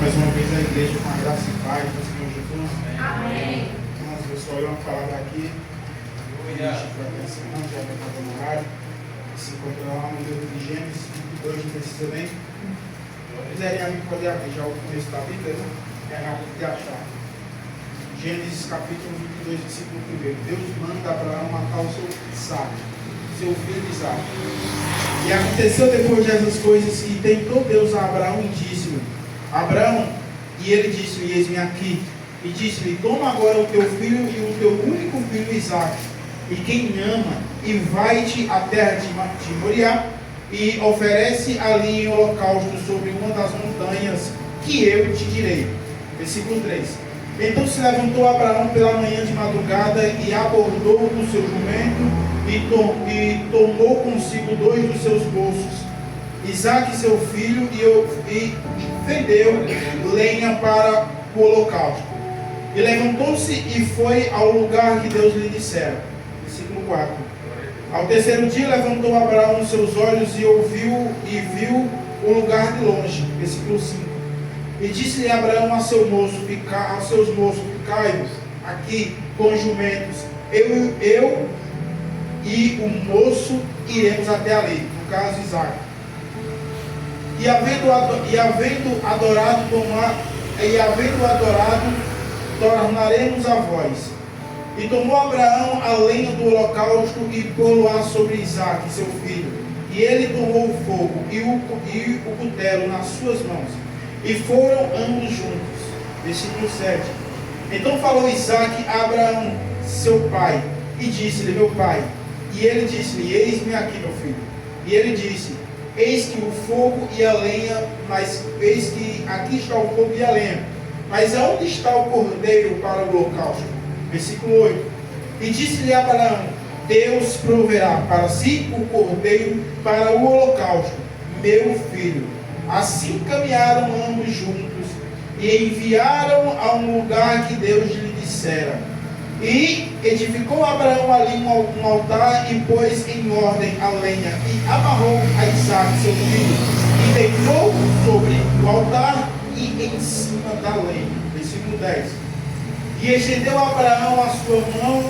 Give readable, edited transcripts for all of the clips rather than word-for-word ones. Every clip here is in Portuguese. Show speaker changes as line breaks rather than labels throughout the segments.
Mais uma vez a igreja com a graça e paz do Senhor Jesus.
Amém.
Irmãos, eu só ia falar aqui. Já vai estar no horário. Se encontra lá no livro de Gênesis 22, 13 também. Se quiserem poder abrir já o começo da Bíblia, né? É rápido de achar. Gênesis capítulo 22, versículo 1. Deus manda Abraão matar o seu Isaac, seu filho Isaac. E aconteceu depois dessas coisas que tentou Deus a Abraão e disse-lhe: Abraão, e ele disse-lhe: eis-me aqui. E disse-lhe: toma agora o teu filho e o teu único filho Isaque, e quem ama, e vai-te à terra de Moriá, e oferece ali em holocausto sobre uma das montanhas que eu te direi. Versículo 3. Então se levantou Abraão pela manhã de madrugada e abordou o seu jumento e tomou consigo 2 dos seus moços, Isaque seu filho, e fendeu lenha para o holocausto. E levantou-se e foi ao lugar que Deus lhe dissera. Versículo 4. Ao terceiro dia levantou Abraão os seus olhos e viu o lugar de longe. Versículo 5. E disse-lhe Abraão aos seus moços: ficai-vos aqui com os jumentos, eu e o moço iremos até ali, no caso Isaque. E havendo adorado, tornaremos a vós. E tomou Abraão a lenha do holocausto e pô-lo-á sobre Isaque, seu filho. E ele tomou o fogo e o cutelo nas suas mãos. E foram ambos juntos. Versículo 7. Então falou Isaque a Abraão, seu pai, e disse-lhe: meu pai. E ele disse-lhe: eis-me aqui, meu filho. E ele disse: eis que o fogo e a lenha, mas eis que aqui está o fogo e a lenha. Mas aonde está o cordeiro para o holocausto? Versículo 8. E disse-lhe Abraão: Deus proverá para si o cordeiro para o holocausto, meu filho. Assim caminharam ambos juntos e enviaram a um lugar que Deus lhe dissera. E edificou Abraão ali um altar e pôs em ordem a lenha e amarrou a Isaque seu filho e deitou sobre o altar e em cima da lenha. Versículo 10. E estendeu Abraão a sua mão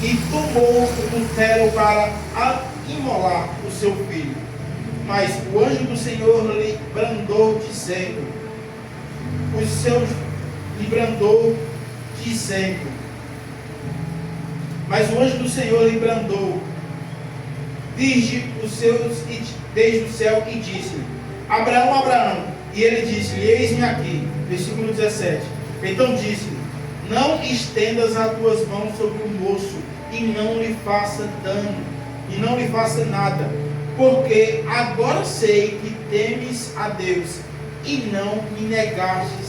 e tomou o cutelo para imolar o seu filho. Mas o anjo do Senhor lhe brandou dizendo: Mas o anjo do Senhor lhe brandou desde o céu e disse-lhe: Abraão, Abraão. E ele disse-lhe: eis-me aqui. Versículo 17. Então disse-lhe: não estendas as tuas mãos sobre o moço e não lhe faça dano, e não lhe faça nada, porque agora sei que temes a Deus e não negaste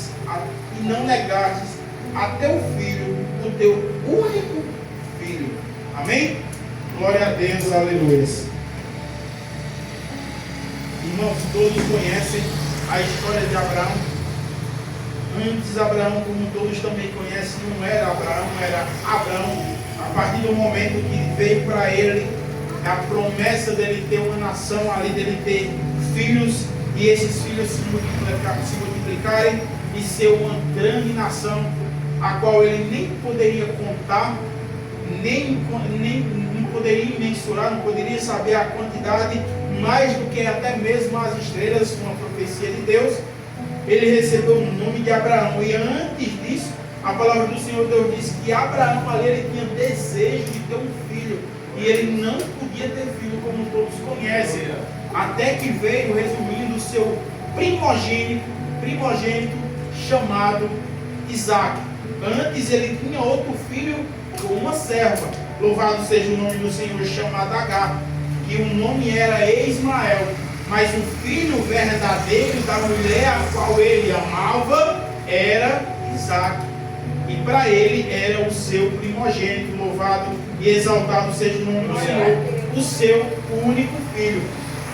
a teu filho, o teu único filho. Amém? Glória a Deus, aleluia. Irmãos, todos conhecem a história de Abraão. Antes Abraão, como todos também conhecem, não era Abraão, era Abraão. A partir do momento que veio para ele a promessa dele ter uma nação, ali dele ter filhos, e esses filhos se multiplicarem e ser uma grande nação, a qual ele nem poderia contar, nem poderia mensurar, não poderia saber a quantidade, mais do que até mesmo as estrelas, uma profecia de Deus. Ele recebeu o nome de Abraão, e antes disso, a palavra do Senhor Deus disse que Abraão ali ele tinha desejo de ter um filho, e ele não podia ter filho, como todos conhecem, até que veio, resumindo, o seu primogênito chamado Isaque. Antes ele tinha outro filho com uma serva, louvado seja o nome do Senhor, chamado Agar, que o nome era Ismael. Mas o filho verdadeiro da mulher a qual ele amava era Isaque. E para ele era o seu primogênito, louvado e exaltado seja o nome do Senhor, o seu único filho.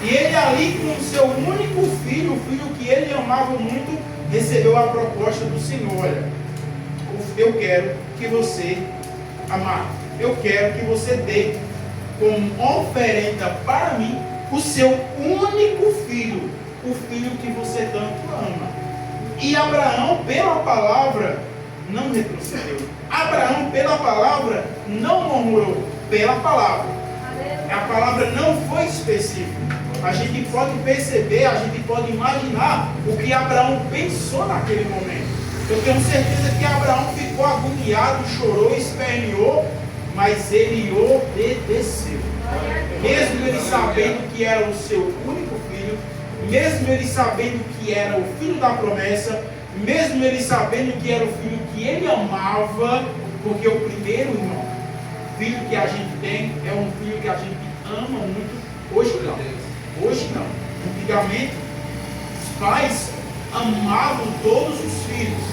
E ele ali com o seu único filho, o filho que ele amava muito, recebeu a proposta do Senhor: olha, eu quero que você, amado, eu quero que você dê como oferenda para mim o seu único filho, o filho que você tanto ama. E Abraão, pela palavra, não retrocedeu. Abraão, pela palavra, não murmurou. Pela palavra. A palavra não foi específica. A gente pode perceber, a gente pode imaginar o que Abraão pensou naquele momento. Eu tenho certeza que Abraão ficou agoniado, chorou, esperneou, mas ele obedeceu. Mesmo ele sabendo que era o seu único filho, mesmo ele sabendo que era o filho da promessa, mesmo ele sabendo que era o filho que ele amava, porque o primeiro irmão, filho que a gente tem, é um filho que a gente ama muito. Hoje não. Hoje não. Antigamente, os pais amavam todos os filhos,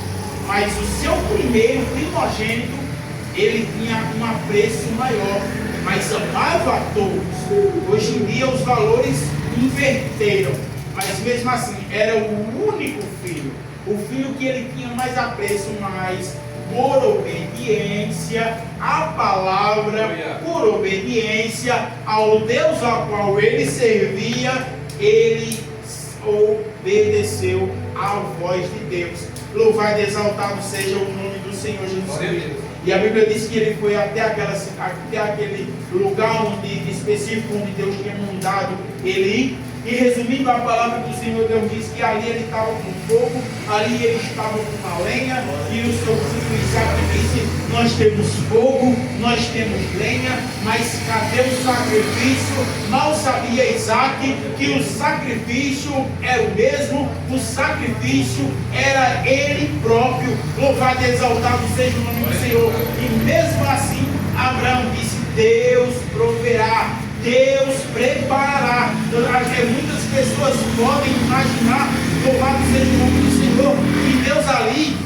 mas o seu primeiro primogênito, ele tinha um apreço maior, mas amava a todos. Hoje em dia os valores inverteram, mas mesmo assim era o único filho, o filho que ele tinha mais apreço, mas por obediência à palavra, por obediência ao Deus ao qual ele servia, ele obedeceu à voz de Deus. Louvado e exaltado seja o nome do Senhor Jesus Cristo. E a Bíblia diz que ele foi até aquele lugar específico onde Deus tinha mandado ele ir. E resumindo a palavra do Senhor, Deus diz que ali ele estava com fogo, ali ele estava com uma lenha, e o seu filho Isaac disse: nós temos fogo, nós temos lenha, mas cadê o sacrifício? Mal sabia Isaac que o sacrifício era o mesmo, o sacrifício era ele próprio. Louvado e exaltado seja o nome do Senhor. E mesmo assim Abraão disse: Deus proverá, Deus preparará. Muitas pessoas podem imaginar, louvado seja o nome do Senhor, que Deus ali,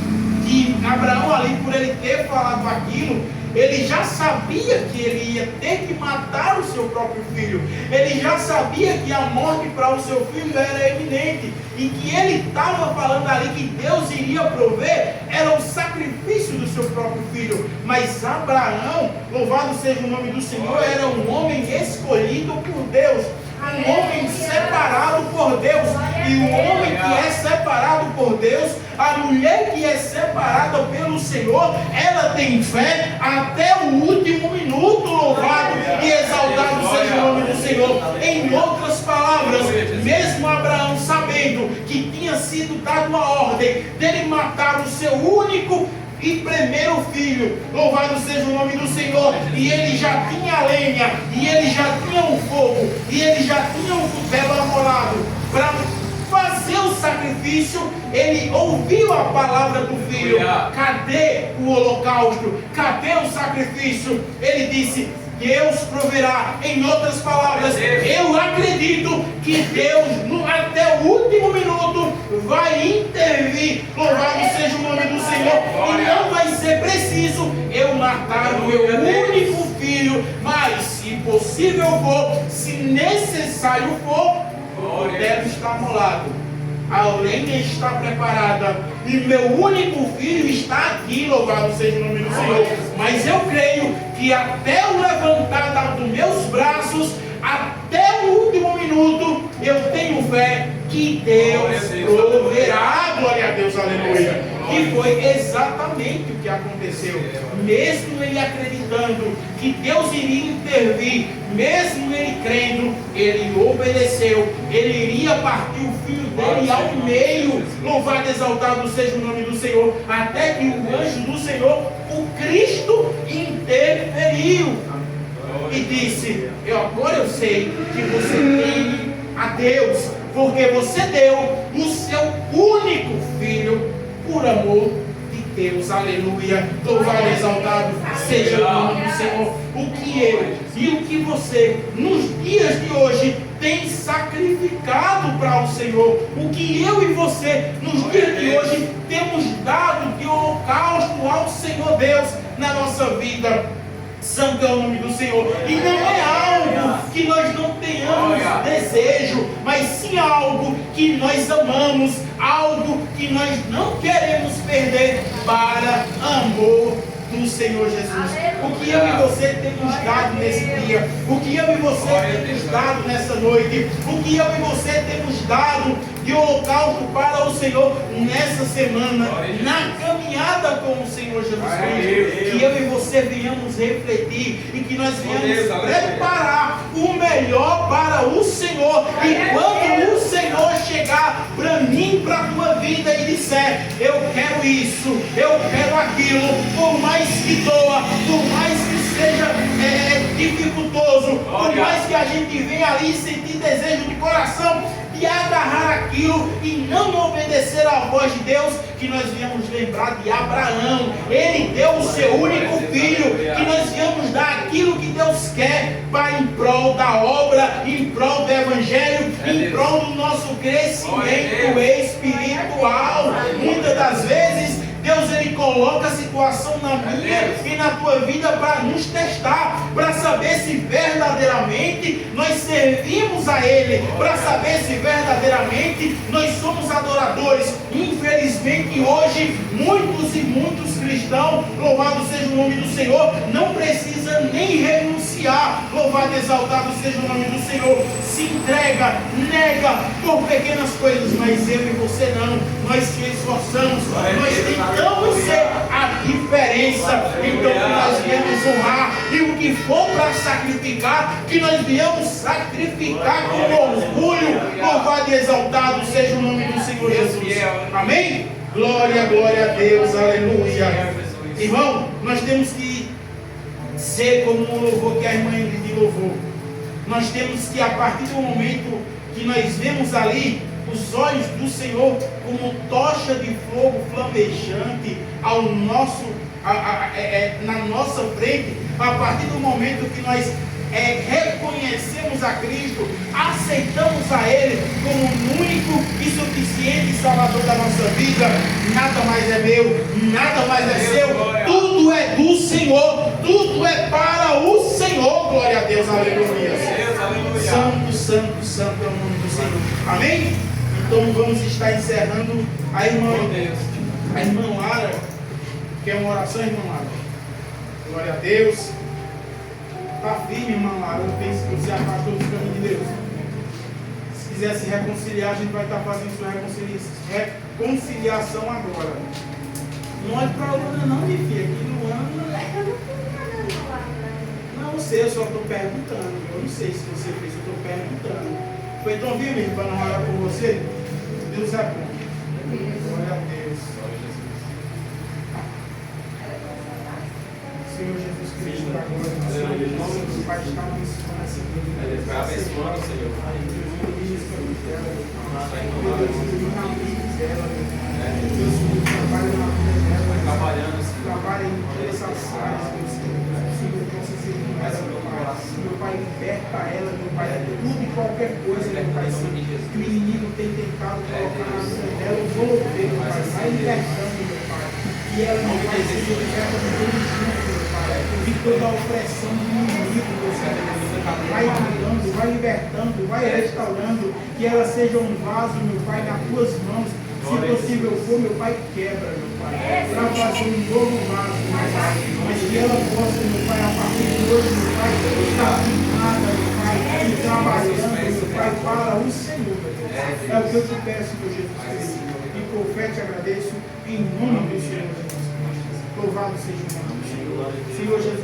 que Abraão ali, por ele ter falado aquilo, ele já sabia que ele ia ter que matar o seu próprio filho. Ele já sabia que a morte para o seu filho era iminente. E que ele estava falando ali que Deus iria prover era o sacrifício do seu próprio filho. Mas Abraão, louvado seja o nome do Senhor, era um homem escolhido por Deus. Um homem separado por Deus. E o homem que é separado por Deus, a mulher que é separada pelo Senhor, ela tem fé até o último minuto. Louvado e exaltado seja o nome do Senhor. Em outras palavras, mesmo Abraão sabendo que tinha sido dada uma ordem dele matar o seu único e primeiro filho, louvado seja o nome do Senhor, e ele já tinha a lenha, e ele já tinha o fogo, e ele já tinha o cutelo amolado para fazer o sacrifício. Ele ouviu a palavra do filho: cadê o holocausto? Cadê o sacrifício? Ele disse: Deus proverá. Em outras palavras, eu acredito que Deus, até o último minuto, vai intervir. Louvado seja o nome do Senhor. E não vai ser preciso eu matar o meu único filho, mas se possível for, se necessário for, o cutelo está amolado, a lenha está preparada, e meu único filho está aqui. Louvado seja o nome do Senhor. Mas eu creio que até o levantar dos meus braços, até o último minuto, eu tenho fé que Deus proverá. Glória a Deus, aleluia. E foi exatamente o que aconteceu. Mesmo ele acreditando que Deus iria intervir, mesmo ele crendo, ele obedeceu. Ele iria partir o filho dele ao meio. Louvado e exaltado seja o nome do Senhor. Até que o anjo do Senhor, o Cristo, interferiu e disse: agora eu sei que você tem a Deus, porque você deu o seu único filho por amor de Deus. Aleluia. Louvado e exaltado seja o nome do Senhor. O que eu e o que você nos dias de hoje tem sacrificado para o Senhor, o que eu e você nos dias de hoje temos dado de holocausto ao Senhor Deus na nossa vida. Santo é o nome do Senhor. E não é algo que nós não tenhamos desejo, mas sim algo que nós amamos, algo que nós não queremos perder para amor do Senhor Jesus. O que eu e você temos dado nesse dia, o que eu e você temos dado nessa noite, o que eu e você temos dado de holocausto para o Senhor nessa semana, na caminhada com o Senhor Jesus Cristo, que eu e você venhamos refletir e que nós venhamos preparar o melhor para o Senhor. E quando o Senhor chegar para mim, para a tua vida e disser: eu quero isso, eu quero aquilo, por mais que doa, por mais que seja dificultoso, por mais que a gente venha ali sentir desejo do coração de agarrar aquilo e não obedecer à voz de Deus, que nós viemos lembrar de Abraão. Ele deu o seu único filho, que nós viemos dar aquilo que Deus quer para em prol da obra, em prol do evangelho, em prol do nosso crescimento espiritual. Muitas das vezes Deus, ele coloca a situação na minha e na tua vida para nos testar, para saber se verdadeiramente nós servimos a Ele, para saber se verdadeiramente nós somos adoradores. Infelizmente hoje muitos cristãos, louvado seja o nome do Senhor, não precisa nem renunciar, louvado e exaltado seja o nome do Senhor, se entrega, nega por pequenas coisas, mas eu e você não, nós se esforçamos, nós tentamos ser a diferença. Então que nós viemos honrar, e o que for para sacrificar, que nós viemos sacrificar com orgulho. Louvado e exaltado seja o nome do Senhor Jesus. Amém? Glória, glória a Deus, aleluia. Irmão, nós temos que ser como o louvor que a irmã Ingrid louvou. Nós temos que, a partir do momento que nós vemos ali os olhos do Senhor como tocha de fogo flamejante ao nosso, na nossa frente, a partir do momento que nós reconhecemos a Cristo, aceitamos a Ele como o único e suficiente Salvador da nossa vida, nada mais é meu, nada mais é seu, tudo é do Senhor, tudo é para o Senhor. Glória a Deus, aleluia. Santo, santo, santo é o nome do Senhor. Amém? Então vamos estar encerrando a irmã Lara, que é uma oração, irmã Lara. Glória a Deus. Está firme, irmã Lara. Eu penso que você afastou do caminho de Deus. Se quiser se reconciliar, a gente vai estar fazendo sua reconciliação agora. Não olhe para a Luana não, minha filha. Aqui Luana... Não sei, eu só estou perguntando. Eu não sei se você fez, eu estou perguntando. Foi tão vivo, irmão, para não orar por você? Deus é bom. Glória a Deus. Senhor Jesus Cristo, da glória do Senhor, em nome do Pai, está abençoando essa vida.
Ele vai abençoando, Senhor.
Trabalha em todas essas áreas, Senhor, possa ser mais meu Pai, liberta ela, meu Pai, tudo e qualquer coisa, meu Pai, que o inimigo tem tentado colocar na vida dela, eu vou ver, meu Pai, vai libertando, meu Pai, e ela, meu Pai, seja liberta do todo junto, meu Pai, de toda a opressão do inimigo, meu Pai, vai curando, vai libertando, vai restaurando, que ela seja um vaso, meu Pai, nas tuas mãos. Se possível for, meu Pai, quebra, meu Pai, para fazer um novo vaso, meu Pai, mas que ela possa, meu Pai, a partir de hoje, meu Pai, estar firmada, meu Pai, e trabalhando, meu Pai, para o Senhor, meu Deus. É o que eu te peço, meu Jesus Cristo, e profeta e agradeço em nome do Senhor Jesus. Louvado seja o nome do Senhor. Senhor Jesus.